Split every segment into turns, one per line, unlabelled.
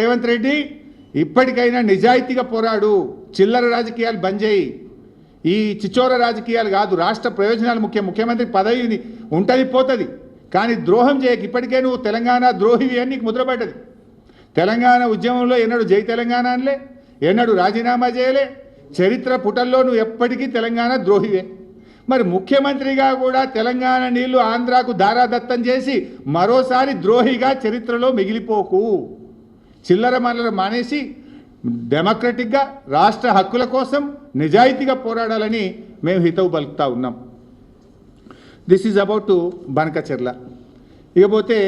రేవంత్ రెడ్డి ఇప్పటికైనా నిజాయితీగా పోరాడు, చిల్లర రాజకీయాలు బంద్ చేయి, ఈ చిచోర రాజకీయాలు కాదు, రాష్ట్ర ప్రయోజనాలు ముఖ్యం. ముఖ్యమంత్రి పదవి ఉంటుంది పోతుంది, కానీ ద్రోహం చేయక. ఇప్పటికే నువ్వు తెలంగాణ ద్రోహివి అని నీకు ముద్రపడ్డది. తెలంగాణ ఉద్యమంలో ఎన్నడూ జై తెలంగాణ అనలే, ఎన్నడూ రాజీనామా చేయలే. చరిత్ర పుటల్లో నువ్వు ఎప్పటికీ తెలంగాణ ద్రోహివే. మరి ముఖ్యమంత్రిగా కూడా తెలంగాణ నీళ్లు ఆంధ్రాకు దారాదత్తం చేసి మరోసారి ద్రోహిగా చరిత్రలో మిగిలిపోకు. చిల్లర మల్లర మానేసి డెమోక్రటిక్గా రాష్ట్ర హక్కుల కోసం నిజాయితీగా పోరాడాలని మేము హితవు పలుకుతా ఉన్నాం. This is about Banakacherla. ఇకపోతే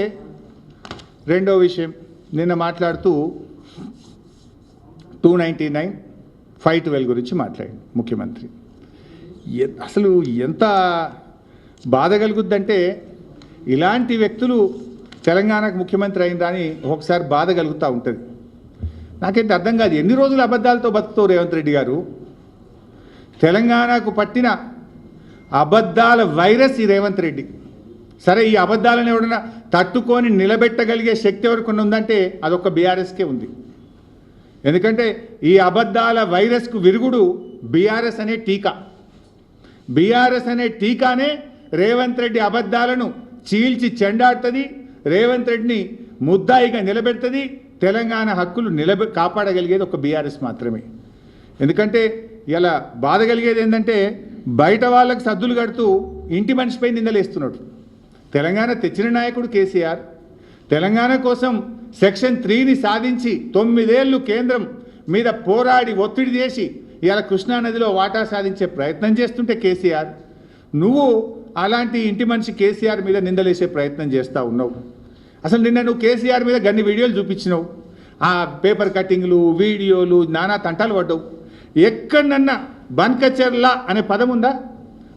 రెండో విషయం, నిన్న మాట్లాడుతూ 299, 512 గురించి మాట్లాడింది ముఖ్యమంత్రి. అసలు ఎంత బాధ కలుగుద్దంటే, ఇలాంటి వ్యక్తులు తెలంగాణకు ముఖ్యమంత్రి అయిన దాని ఒకసారి బాధ కలుగుతూ ఉంటుంది. నాకైతే అర్థం కాదు, ఎన్ని రోజులు అబద్ధాలతో బతుకుతావు రేవంత్ రెడ్డి గారు? తెలంగాణకు పట్టిన అబద్ధాల వైరస్ ఈ రేవంత్ రెడ్డి. సరే, ఈ అబద్ధాలను ఎవడన్నా తట్టుకొని నిలబెట్టగలిగే శక్తి ఎవరికి ఉందంటే అదొక బీఆర్ఎస్కే ఉంది. ఎందుకంటే ఈ అబద్ధాల వైరస్కు విరుగుడు బీఆర్ఎస్ అనే టీకా. బీఆర్ఎస్ అనే టీకానే రేవంత్ రెడ్డి అబద్ధాలను చీల్చి చెండాడుతుంది, రేవంత్ రెడ్డిని ముద్దాయిగా నిలబెడుతుంది. తెలంగాణ హక్కులు కాపాడగలిగేది ఒక బీఆర్ఎస్ మాత్రమే. ఎందుకంటే ఇలా బాధ కలిగేది ఏంటంటే, బయట వాళ్ళకు సద్దులు కడుతూ ఇంటి మనిషిపై నిందలేస్తున్నాడు. తెలంగాణ తెచ్చిన నాయకుడు కేసీఆర్. తెలంగాణ కోసం సెక్షన్ 3ని సాధించి 9 ఏళ్ళు కేంద్రం మీద పోరాడి ఒత్తిడి చేసి ఇలా కృష్ణానదిలో వాటా సాధించే ప్రయత్నం చేస్తుంటే కేసీఆర్, నువ్వు అలాంటి ఇంటి మనిషి కేసీఆర్ మీద నిందలేసే ప్రయత్నం చేస్తూ ఉన్నావు. అసలు నిన్న నువ్వు కేసీఆర్ మీద గన్ని వీడియోలు చూపించినావు, ఆ పేపర్ కటింగ్లు, వీడియోలు, నానా తంటాలు పడ్డావు. ఎక్కడన్నా బనకచెర్ల అనే పదం ఉందా?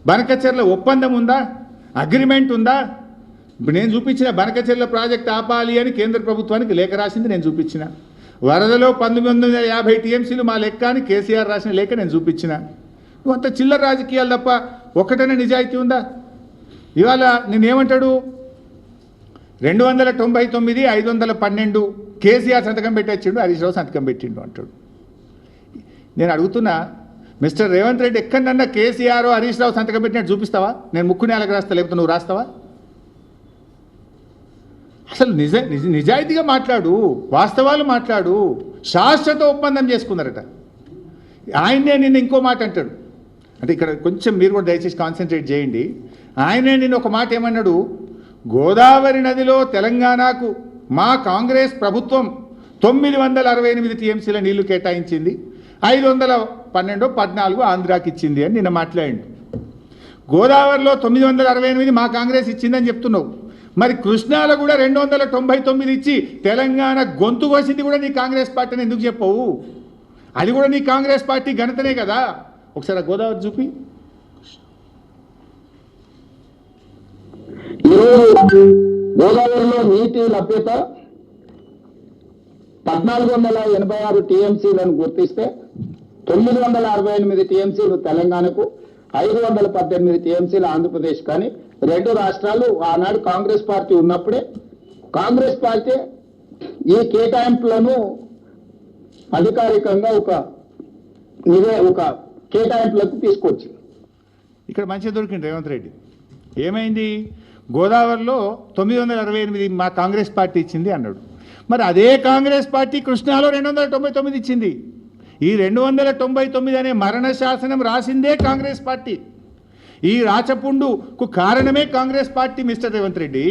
బనకచెర్ల ఒప్పందం ఉందా? అగ్రిమెంట్ ఉందా? ఇప్పుడు నేను చూపించిన బనకచెర్ల ప్రాజెక్ట్ ఆపాలి అని కేంద్ర ప్రభుత్వానికి లేఖ రాసింది నేను చూపించిన. వరదలో 1950 టీఎంసీలు మా లెక్క అని కేసీఆర్ రాసిన లేఖ నేను చూపించిన. నువ్వు అంత చిల్లర రాజకీయాలు తప్ప ఒకటనే నిజాయితీ ఉందా? ఇవాళ నేనేమంటాడు, 299, 512 కేసీఆర్ సంతకం పెట్టిండు, హరీష్ రావు సంతకం పెట్టిండు అంటాడు. నేను అడుగుతున్నా, మిస్టర్ రేవంత్ రెడ్డి, ఎక్కడన్నా కేసీఆర్ హరీష్ రావు సంతకం పెట్టినట్టు చూపిస్తావా? నేను ముక్కు నేలకు రాస్తా, లేకపోతే నువ్వు రాస్తావా? అసలు నిజాయితీగా మాట్లాడు, వాస్తవాలు మాట్లాడు. శాశ్వత ఒప్పందం చేసుకున్నారట. ఆయనే నిన్న ఇంకో మాట అంటాడు. అంటే ఇక్కడ కొంచెం మీరు కూడా దయచేసి కాన్సన్ట్రేట్ చేయండి. ఆయనే నిన్న ఒక మాట ఏమన్నాడు, గోదావరి నదిలో తెలంగాణకు మా కాంగ్రెస్ ప్రభుత్వం 968 టీఎంసీల నీళ్లు కేటాయించింది, 512, 14 ఆంధ్రాకి ఇచ్చింది అని నిన్న మాట్లాడిండు. గోదావరిలో 968 మా కాంగ్రెస్ ఇచ్చిందని చెప్తున్నావు. మరి కృష్ణాలో కూడా 299 ఇచ్చి తెలంగాణ గొంతు కోసింది కూడా నీ కాంగ్రెస్ పార్టీని ఎందుకు చెప్పవు? అది కూడా నీ కాంగ్రెస్ పార్టీ ఘనతనే కదా. ఒకసారి గోదావరి చూపి.
ఈరోజు గోదావరిలో నీటి లభ్యత 1486 టీఎంసీలను గుర్తిస్తే 968 టీఎంసీలు తెలంగాణకు, 518 టీఎంసీలు ఆంధ్రప్రదేశ్. కానీ రెండు రాష్ట్రాలు ఆనాడు కాంగ్రెస్ పార్టీ ఉన్నప్పుడే కాంగ్రెస్ పార్టీ ఈ కేటాయింపులను అధికారికంగా ఒక కేటాయింపులకు తీసుకొచ్చింది.
ఇక్కడ మంచిగా దొరికింది రేవంత్ రెడ్డి. ఏమైంది? గోదావరిలో 968 మా కాంగ్రెస్ పార్టీ ఇచ్చింది అన్నాడు. మరి అదే కాంగ్రెస్ పార్టీ కృష్ణాలో 299 ఇచ్చింది. ఈ 299 అనే మరణ శాసనం రాసిందే కాంగ్రెస్ పార్టీ. ఈ రాచపుండుకు కారణమే కాంగ్రెస్ పార్టీ మిస్టర్ రేవంత్ రెడ్డి.